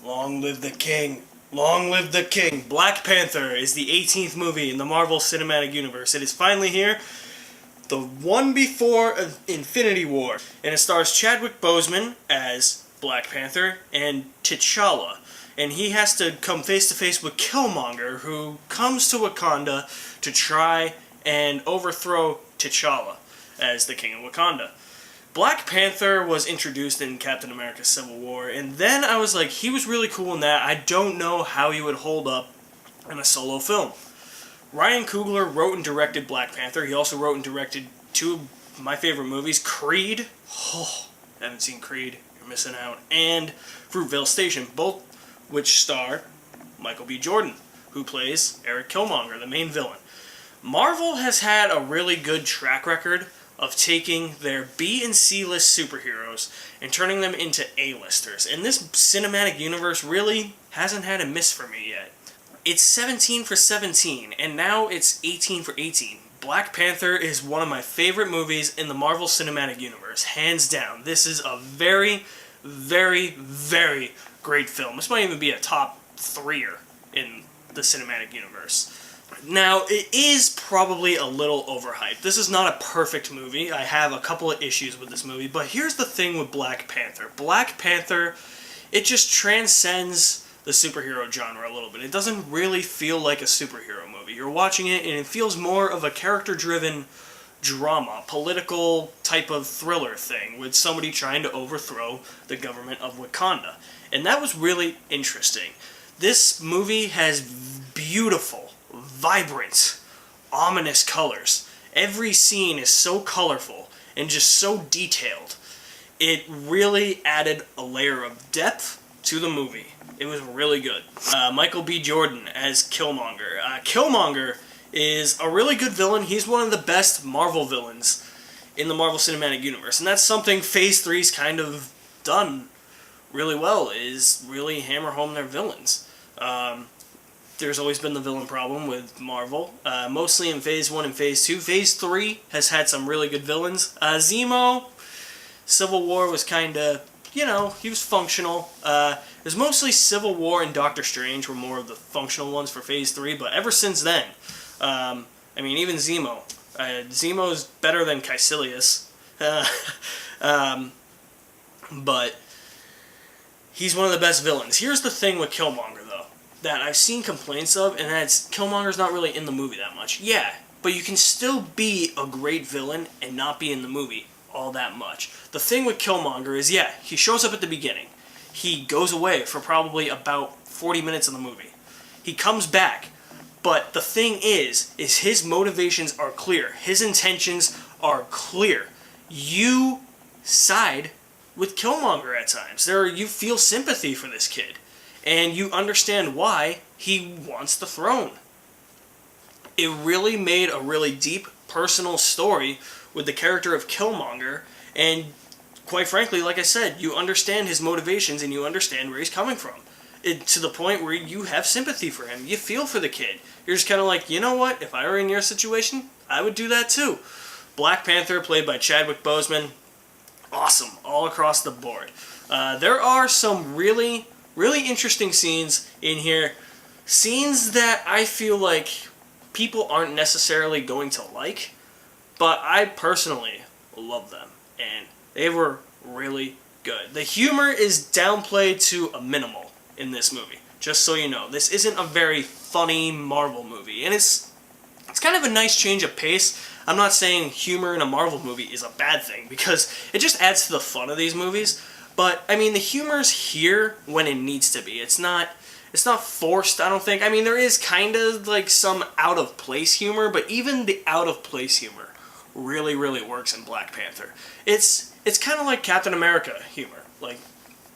Long live the king. Long live the king. Black Panther is the 18th movie in the Marvel Cinematic Universe. It is finally here. The one before Infinity War. And it stars Chadwick Boseman as Black Panther and T'Challa. And he has to come face to face with Killmonger, who comes to Wakanda to try and overthrow T'Challa as the king of Wakanda. Black Panther was introduced in Captain America Civil War, and then I was like, he was really cool in that. I don't know how he would hold up in a solo film. Ryan Coogler wrote and directed Black Panther. He also wrote and directed two of my favorite movies, Creed. Oh, haven't seen Creed. You're missing out. And Fruitvale Station, both which star Michael B. Jordan, who plays Eric Killmonger, the main villain. Marvel has had a really good track record of taking their B and C list superheroes and turning them into A-listers. And this cinematic universe really hasn't had a miss for me yet. It's 17 for 17, and now it's 18 for 18. Black Panther is one of my favorite movies in the Marvel Cinematic Universe, hands down. This is a very, very, very great film. This might even be a top 3er in the cinematic universe. Now, it is probably a little overhyped. This is not a perfect movie. I have a couple of issues with this movie, but here's the thing with Black Panther. Black Panther, it just transcends the superhero genre a little bit. It doesn't really feel like a superhero movie. You're watching it, and it feels more of a character-driven drama, political type of thriller thing, with somebody trying to overthrow the government of Wakanda. And that was really interesting. This movie has beautiful, vibrant, ominous colors. Every scene is so colorful and just so detailed. It really added a layer of depth to the movie. It was really good. Michael B. Jordan as Killmonger. Killmonger is a really good villain. He's one of the best Marvel villains in the Marvel Cinematic Universe. And that's something Phase 3's kind of done really well, is really hammer home their villains. There's always been the villain problem with Marvel, mostly in Phase 1 and Phase 2. Phase 3 has had some really good villains. Zemo, Civil War was kind of, he was functional. It was mostly Civil War and Doctor Strange were more of the functional ones for Phase 3, but ever since then, even Zemo. Zemo's better than Caecilius, but he's one of the best villains. Here's the thing with Killmonger, though, that I've seen complaints of, and that's Killmonger's not really in the movie that much. Yeah, but you can still be a great villain and not be in the movie all that much. The thing with Killmonger is, yeah, he shows up at the beginning. He goes away for probably about 40 minutes of the movie. He comes back, but the thing is his motivations are clear. His intentions are clear. You side with Killmonger at times. You feel sympathy for this kid, and you understand why he wants the throne. It really made a really deep, personal story with the character of Killmonger, and quite frankly, like I said, you understand his motivations and you understand where he's coming from. To the point where you have sympathy for him. You feel for the kid. You're just kind of like, you know what? If I were in your situation, I would do that too. Black Panther, played by Chadwick Boseman, awesome, all across the board. There are some really, really interesting scenes in here. Scenes that I feel like people aren't necessarily going to like, but I personally love them, and they were really good. The humor is downplayed to a minimal in this movie, just so you know. This isn't a very funny Marvel movie, and it's kind of a nice change of pace. I'm not saying humor in a Marvel movie is a bad thing, because it just adds to the fun of these movies, but, the humor's here when it needs to be. It's not forced, I don't think. There is kind of, like, some out-of-place humor, but even the out-of-place humor really, really works in Black Panther. It's kind of like Captain America humor, like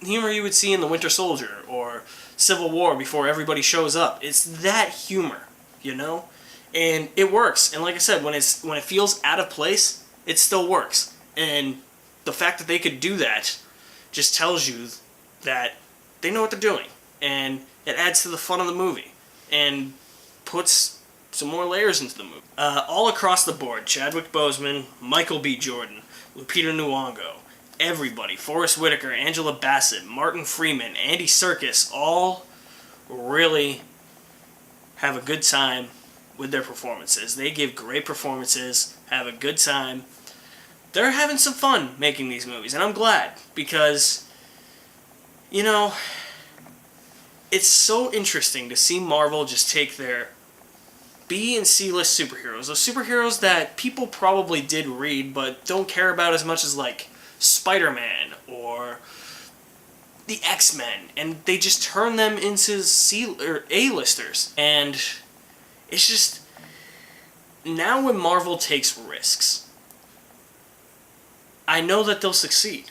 humor you would see in The Winter Soldier or Civil War before everybody shows up. It's that humor, and it works. And like I said, when it feels out of place, it still works. And the fact that they could do that just tells you that they know what they're doing, and it adds to the fun of the movie and puts some more layers into the movie. All across the board, Chadwick Boseman, Michael B. Jordan, Lupita Nyong'o, everybody, Forest Whitaker, Angela Bassett, Martin Freeman, Andy Serkis, all really have a good time with their performances. They give great performances, have a good time. They're having some fun making these movies, and I'm glad, because, you know, it's so interesting to see Marvel just take their B and C list superheroes, those superheroes that people probably did read but don't care about as much as, like, Spider-Man or the X-Men, and they just turn them into C or A-listers. And it's just, now when Marvel takes risks, I know that they'll succeed,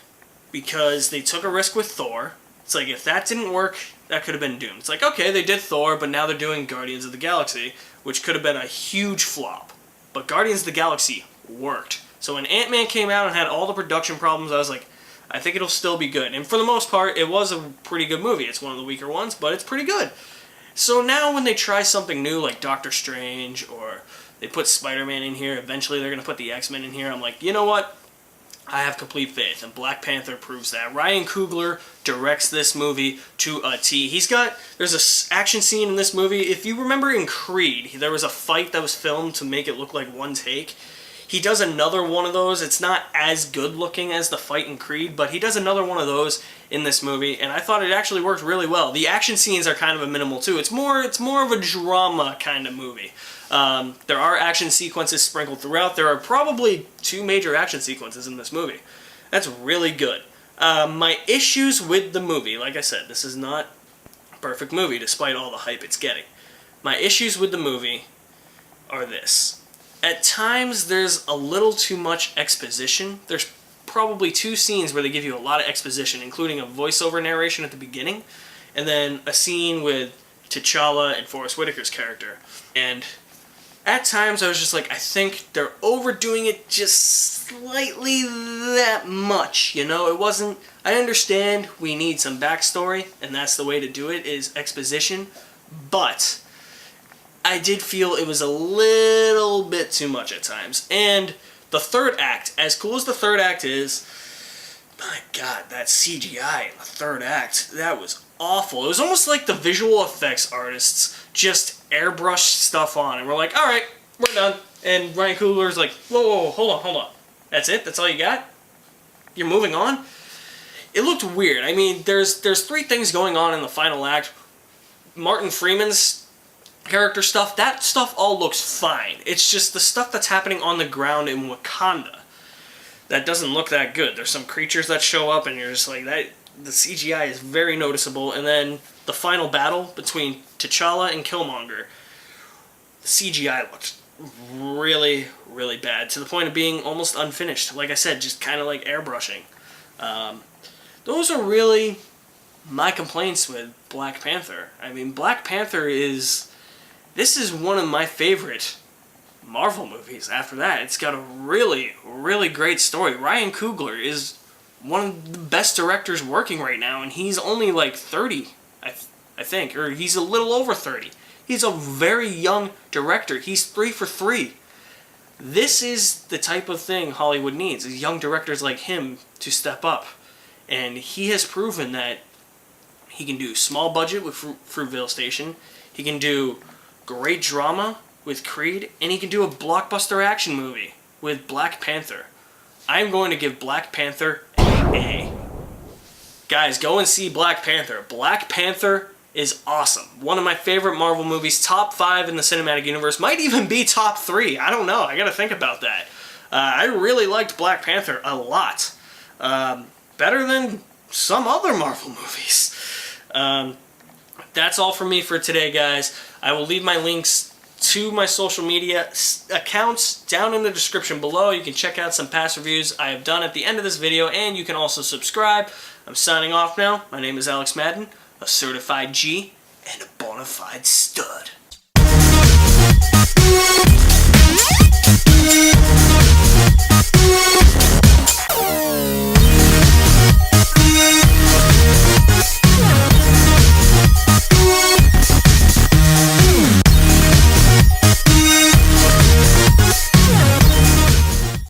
because they took a risk with Thor. It's like, if that didn't work, that could have been doomed. It's like, okay, they did Thor, but now they're doing Guardians of the Galaxy, which could have been a huge flop. But Guardians of the Galaxy worked. So when Ant-Man came out and had all the production problems, I was like, I think it'll still be good. And for the most part, it was a pretty good movie. It's one of the weaker ones, but it's pretty good. So now when they try something new, like Doctor Strange, or they put Spider-Man in here, eventually they're going to put the X-Men in here, I'm like, you know what? I have complete faith, and Black Panther proves that. Ryan Coogler directs this movie to a T. There's an action scene in this movie. If you remember in Creed, there was a fight that was filmed to make it look like one take. He does another one of those. It's not as good looking as the fight in Creed, but he does another one of those in this movie, and I thought it actually worked really well. The action scenes are kind of a minimal too. It's more of a drama kind of movie. There are action sequences sprinkled throughout. There are probably 2 major action sequences in this movie. That's really good. My issues with the movie, like I said, this is not a perfect movie despite all the hype it's getting. My issues with the movie are this. At times, there's a little too much exposition. There's probably 2 scenes where they give you a lot of exposition, including a voiceover narration at the beginning, and then a scene with T'Challa and Forest Whitaker's character. And at times, I was just like, I think they're overdoing it just slightly that much, you know? It wasn't... I understand we need some backstory, and that's the way to do it, is exposition, but I did feel it was a little bit too much at times. And the third act, as cool as the third act is, my god, that CGI in the third act, that was awful. It was almost like the visual effects artists just airbrushed stuff on, and we're like, alright, we're done. And Ryan Coogler's like, whoa, hold on. That's it? That's all you got? You're moving on? It looked weird. I mean, there's 3 things going on in the final act. Martin Freeman's character stuff, that stuff all looks fine. It's just the stuff that's happening on the ground in Wakanda that doesn't look that good. There's some creatures that show up and you're just like, that. The CGI is very noticeable. And then the final battle between T'Challa and Killmonger, the CGI looked really, really bad, to the point of being almost unfinished. Like I said, just kind of like airbrushing. Those are really my complaints with Black Panther. I mean, Black Panther this is one of my favorite Marvel movies. After that, it's got a really, really great story. Ryan Coogler is one of the best directors working right now, and he's only like 30, I think, or he's a little over 30. He's a very young director. He's 3 for 3. This is the type of thing Hollywood needs, is young directors like him to step up. And he has proven that he can do small budget with Fruitvale Station, he can do great drama with Creed, and he can do a blockbuster action movie with Black Panther. I'm going to give Black Panther an A. Guys, go and see Black Panther. Black Panther is awesome. One of my favorite Marvel movies, top 5 in the cinematic universe, might even be top 3. I don't know, I gotta think about that. I really liked Black Panther a lot. Better than some other Marvel movies. That's all from me for today, guys. I will leave my links to my social media accounts down in the description below. You can check out some past reviews I have done at the end of this video, and you can also subscribe. I'm signing off now. My name is Alex Madden, a certified G and a bona fide stud.